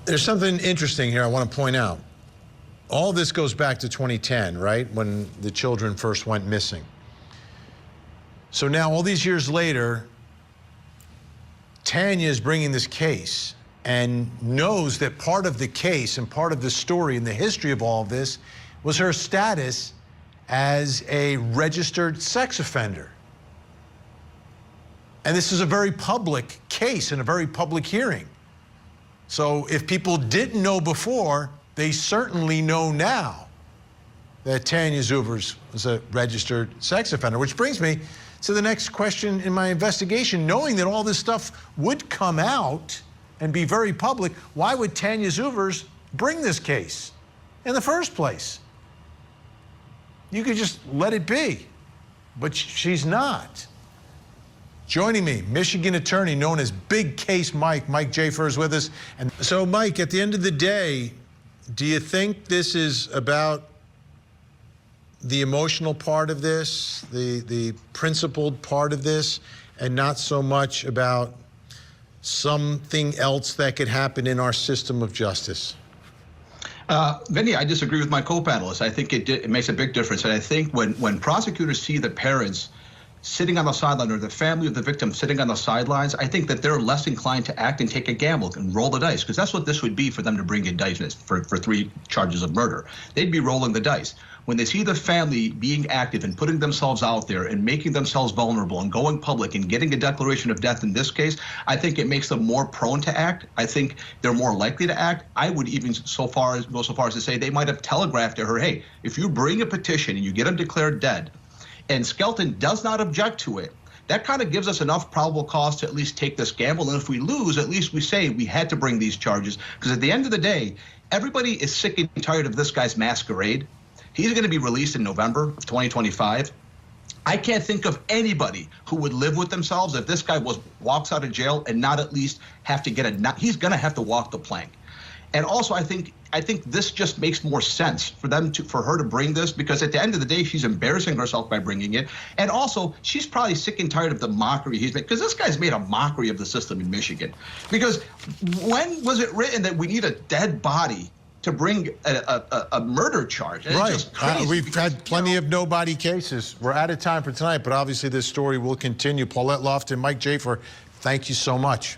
There's something interesting here I want to point out. All this goes back to 2010, right, when the children first went missing. So now, all these years later, Tanya is bringing this case and knows that part of the case and part of the story and the history of all of this was her status as a registered sex offender. And this is a very public case and a very public hearing. So if people didn't know before, they certainly know now that Tanya Zuvers was a registered sex offender, which brings me to the next question in my investigation. Knowing that all this stuff would come out and be very public, why would Tanya Zuvers bring this case in the first place? You could just let it be, but she's not. Joining me, Michigan attorney known as Big Case Mike. Mike Jaafar is with us. And so, Mike, at the end of the day, do you think this is about the emotional part of this, the principled part of this, and not so much about something else that could happen in our system of justice? Vinnie, I disagree with my co-panelists. I think it makes a big difference. And I think when prosecutors see the parents sitting on the sideline or the family of the victim sitting on the sidelines, I think that they're less inclined to act and take a gamble and roll the dice, because that's what this would be for them to bring indictments for 3 charges of murder. They'd be rolling the dice. When they see the family being active and putting themselves out there and making themselves vulnerable and going public and getting a declaration of death in this case, I think it makes them more prone to act. I think they're more likely to act. I would even go so far as to say they might have telegraphed to her, hey, if you bring a petition and you get him declared dead, and Skelton does not object to it, that kind of gives us enough probable cause to at least take this gamble. And if we lose, at least we say we had to bring these charges. Because at the end of the day, everybody is sick and tired of this guy's masquerade. He's going to be released in November of 2025. I can't think of anybody who would live with themselves if this guy walks out of jail and not at least have to he's going to have to walk the plank. And also, I think this just makes more sense for her to bring this, because at the end of the day, she's embarrassing herself by bringing it. And also, she's probably sick and tired of the mockery he's made, because this guy's made a mockery of the system in Michigan. Because when was it written that we need a dead body to bring a murder charge? Right. We've had plenty of nobody cases. We're out of time for tonight, but obviously this story will continue. Paulette Lofton, Mike Jaafar, thank you so much.